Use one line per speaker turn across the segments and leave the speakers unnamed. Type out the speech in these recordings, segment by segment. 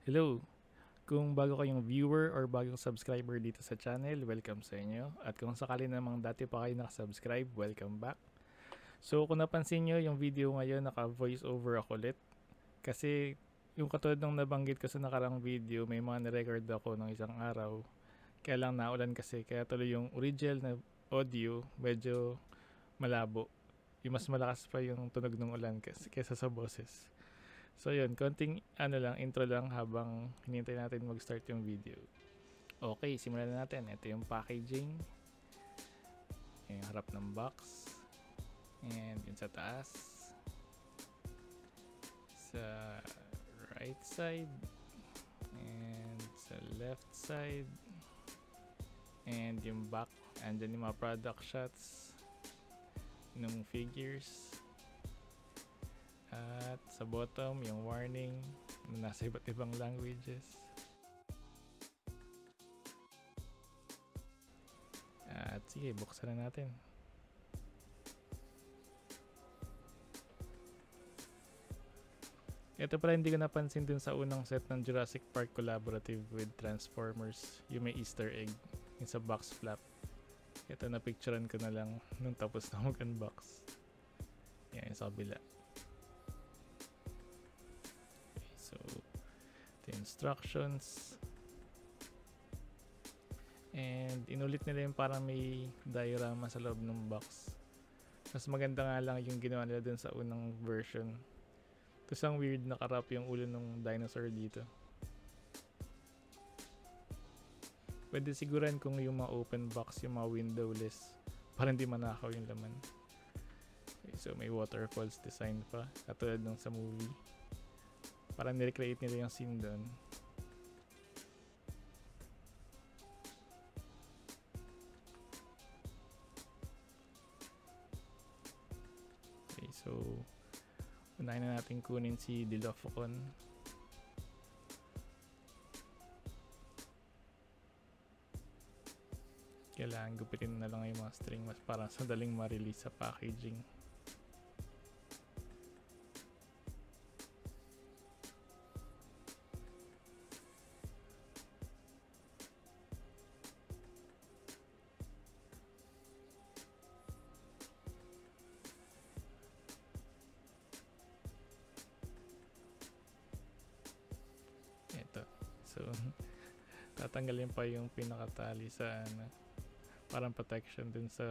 Hello! Kung bago kayong viewer or bagong subscriber dito sa channel, welcome sa inyo. At kung sakali namang dati pa kayo nakasubscribe, welcome back. So kung napansin nyo, yung video ngayon naka voice over ako ulit. Kasi yung katulad ng nabanggit ko sa nakarang video, may mga nirecord ako ng isang araw. Kaya lang naulan kasi, kaya tuloy yung original na audio medyo malabo. Yung mas malakas pa yung tunog ng ulan kaysa sa boses. So yun, konting lang, intro lang habang hinintay natin mag-start yung video. Okay, simulan na natin. Ito yung packaging. Yung harap ng box. And yun sa taas. Sa right side. And sa left side. And yung back. Andyan yung mga product shots ng figures. At sa bottom, yung warning na nasa iba't ibang languages. At sige, buksan na natin. Ito pala hindi ko napansin din sa unang set ng Jurassic Park collaborative with Transformers. Yung may Easter egg yung sa box flap. Ito na picturean ko na lang nung tapos na mag-unbox. Yan yung sa kabila. So, the instructions. And inulit nila yung parang may diorama sa loob ng box. Mas maganda nga lang yung ginawa nila dun sa unang version. Tapos ang weird nakarap yung ulo ng dinosaur dito. Pwede siguran kung yung mga open box, yung mga windowless, para hindi manakaw yung laman. Okay, so may waterfalls design pa, katulad ng sa movie. Parang nirecreate nila yung scene doon. Okay, so unahin na natin kunin si Dilophoon. Kailangan gupitin na lang yung mga string mas para sadaling ma-release sa packaging. Ito. So, tatanggalin pa yung pinakatali sa parang protection dun sa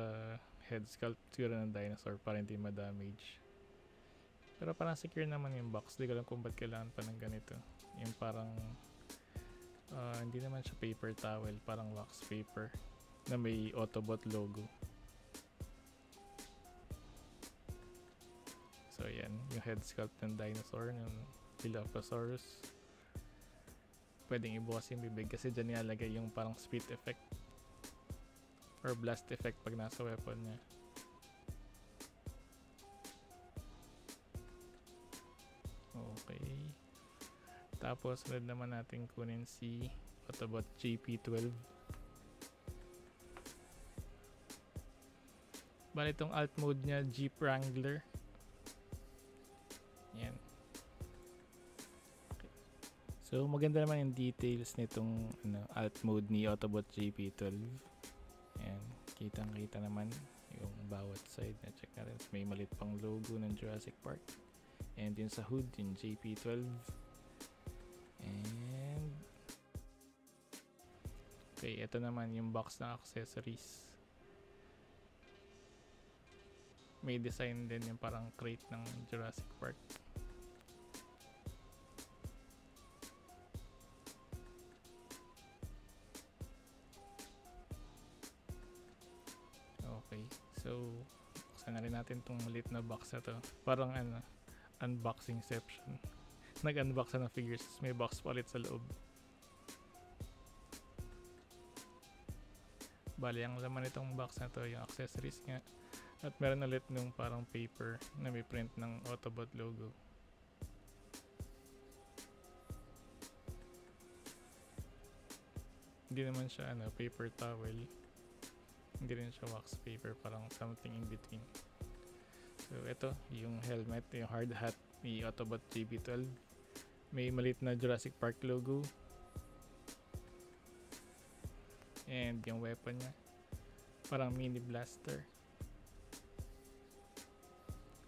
head sculpture ng dinosaur para hindi ma-damage. Pero parang secure naman yung box. Di ko alam kung ba't kailangan pa ng ganito. Yung parang hindi naman siya paper towel, parang wax paper na may Autobot logo. So yan, yung head sculpt ng dinosaur, ng Dilophosaurus. Pwedeng ibukas yung bibig kasi dyan nilalagay yung parang spit effect or blast effect pag nasa weapon niya. Okay. Tapos sunod naman natin kunin si Autobot JP12. Bali itong alt mode niya, Jeep Wrangler. Yan. Okay. So maganda naman yung details nitong alt mode ni Autobot JP12. Ayan, kitang-kita naman yung bawat side na check natin. May malit pang logo ng Jurassic Park. And yun sa hood, yung JP12. And okay, ito naman yung box ng accessories. May design din yung parang crate ng Jurassic Park. Okay, so buksan na rin natin itong maliit na box na to. Parang unboxing section. Nag-unbox na ng figures, may box pa ulit sa loob. Bali, ang laman itong box na to, yung accessories nga. At meron ulit nung parang paper na may print ng Autobot logo. Hindi naman siya paper towel. Hindi rin siya wax paper, parang something in between. So ito, yung helmet, yung hard hat ni Autobot JP12. May maliit na Jurassic Park logo. And yung weapon niya, parang mini blaster.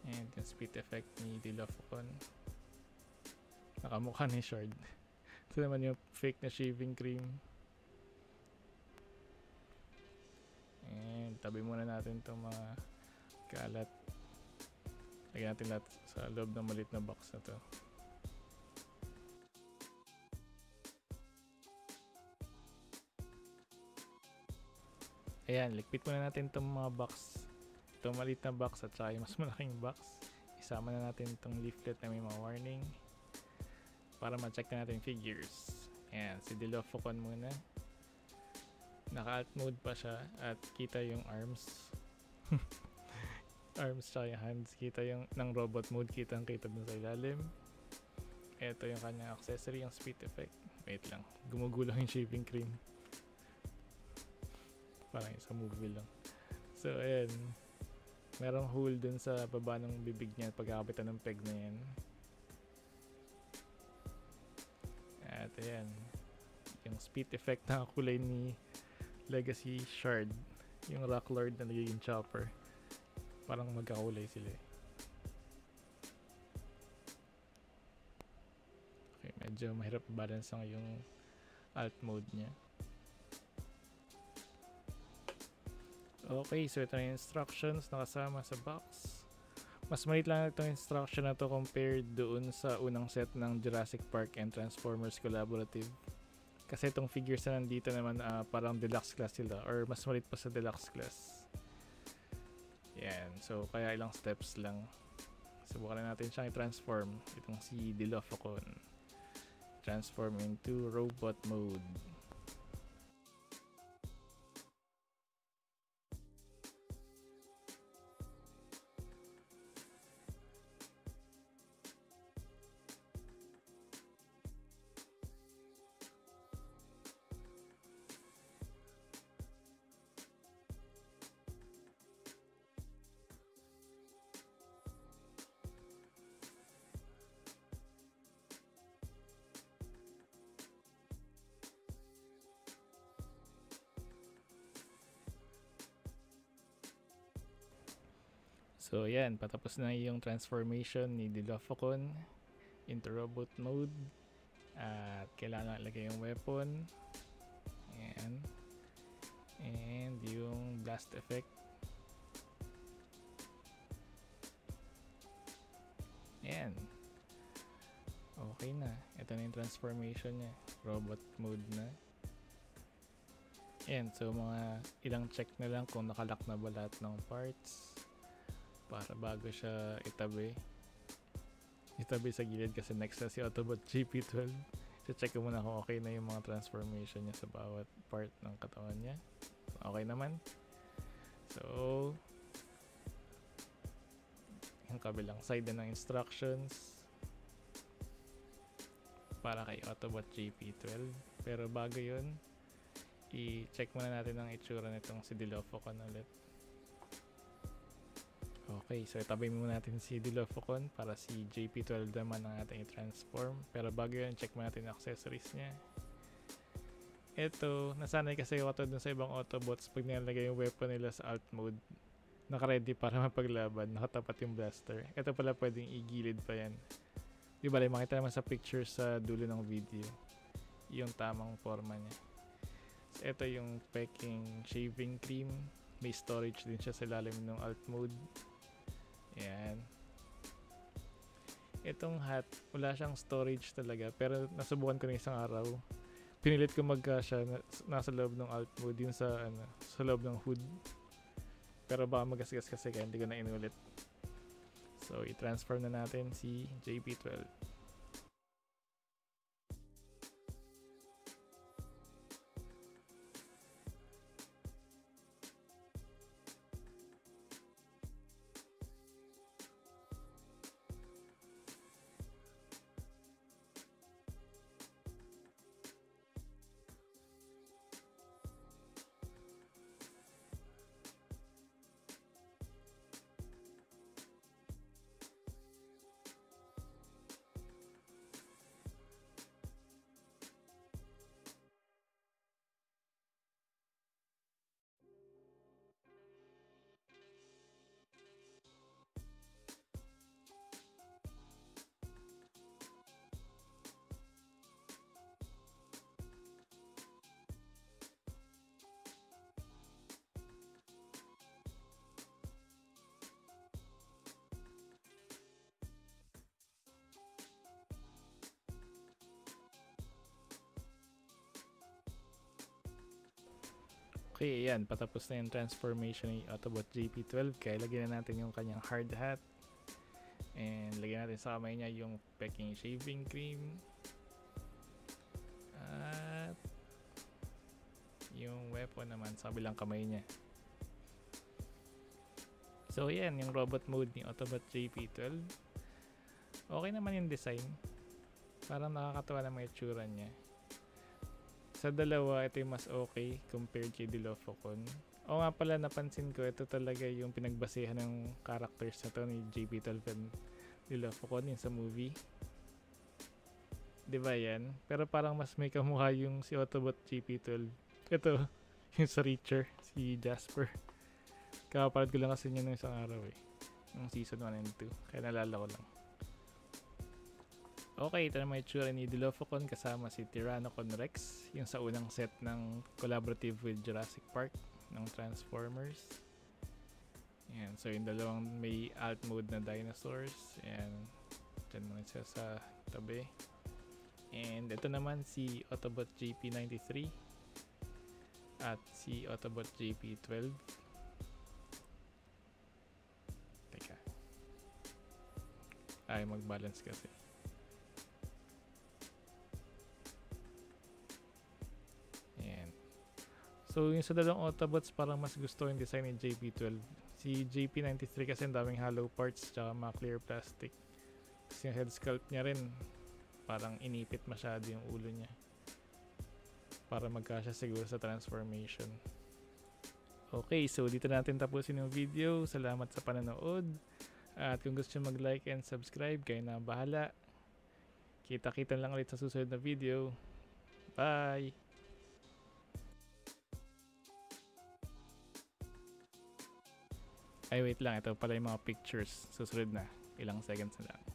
And yung speed effect ni Dilophoconn, nakamukha ni Shard. Ito naman yung fake na shaving cream. And tabi muna natin itong mga kalat. Lagyan natin lahat sa loob ng maliit na box na to. Ayan, likpit muna natin itong mga box. Itong maliit na box at saka yung mas malaking box. Isama na natin itong leaflet na may mga warning para ma-check na natin figures. Ayan, si Dilophoconn muna. Naka-alt mode pa siya at kita yung arms. Arms tsaka yung hands. Kita yung ng robot mode, kitang-kita dun sa ilalim. Ito yung kanyang accessory, yung speed effect. Wait lang, gumugulang yung shaving cream. Parang sa movie lang. So ayan, merong hole dun sa baba ng bibig niya pagkakapitan ng peg na yan. At ayan, yung speed effect na kulay ni Legacy Shard, yung Rock Lord na nagiging Chopper, parang magkakulay sila. Okay, medyo mahirap balance ang yung alt mode niya. Okay, so ito na yung instructions nakasama sa box. Mas maliit lang itong instruction na to compared doon sa unang set ng Jurassic Park and Transformers Collaborative. Kasi itong figures na nandito naman parang deluxe class sila or mas maliit pa sa deluxe class. Yan, so kaya ilang steps lang. Subukan na natin siyang i-transform. Itong si Dilophoconn. Transform into robot mode. So yan, patapos na yung transformation ni Dilophoconn into robot mode. At kailangan ilagay yung weapon. Ayan. And yung blast effect. Ayan. Okay na. Ito na yung transformation niya. Robot mode na. Ayan. So mga ilang check na lang kung nakalock na ba lahat ng parts. Para bago siya itabi sa gilid kasi next na si Autobot GP12. So check ko muna kung okay na yung mga transformation niya sa bawat part ng katawan niya. Okay naman. So yung kabilang side na ng instructions para kay Autobot GP12. Pero bago yun, i-check muna natin ang itsura nitong si Dilophoconn ulit. Okay, so itabi muna natin si Dilophoconn para si JP12 naman ang ating i-transform. Pero bago yun, check muna natin ang accessories niya. Ito, nasanay kasi ako dun sa ibang Autobots pag nilalagay yung weapon nila sa alt mode. Naka-ready para mapaglaban, nakatapat yung blaster. Ito pala pwedeng igilid pa yan. Di ba, makita naman sa picture sa dulo ng video yung tamang forma niya. So, ito yung peking shaving cream. May storage din siya sa ilalim ng alt mode. Ayan. Itong hat, wala siyang storage talaga. Pero nasubukan ko na isang araw. Pinilit ko magkasya nasa loob ng alt mode. Yung sa loob ng hood. Pero baka magasgas kasi kaya hindi ko na inulit. So, i-transform na natin si JP12. Okay, ayan. Patapos na yung transformation ni Autobot JP12. Kaya lagyan na natin yung kanyang hard hat. And lagyan natin sa kamay niya yung Peking shaving cream. At yung weapon naman sa kabilang kamay niya. So yan, yung robot mode ni Autobot JP12. Okay naman yung design. Parang nakakatawa na mga itsura niya. Sa dalawa, ito yung mas okay compared kay Dilophoon. O nga pala, napansin ko, ito talaga yung pinagbasehan ng characters na to ni JP12 and Dilophoon yun sa movie. Diba yan? Pero parang mas may kamukha yung si Autobot JP12. Ito, yung sa Reacher, si Jasper. Kakapalad ko lang kasi niya nung isang araw eh. Nung season 1 and 2. Kaya nalala ko lang. Okay, ito na may itsura ni Dilophoon kasama si Tyrannocon Rex, yung sa unang set ng collaborative with Jurassic Park ng Transformers. Ayan, so yung dalawang may alt mode na dinosaurs. Ayan, dyan muna siya sa tabi. And ito naman si Autobot JP93 at si Autobot JP12. Teka. Ay, mag-balance kasi. So yung sa dalawang Autobots parang mas gusto yung design ni JP12. Si JP93 kasi ang daming hollow parts tsaka mga clear plastic. Tapos yung head sculpt niya rin parang inipit masyado yung ulo niya. Para magkasya siguro sa transformation. Okay, so dito natin tapusin yung video. Salamat sa panonood. At kung gusto nyo mag-like and subscribe, kayo na bahala. Kita-kita lang ulit sa susunod na video. Bye! Ay, wait lang. Ito pala yung mga pictures. Susunod na. Ilang seconds na lang.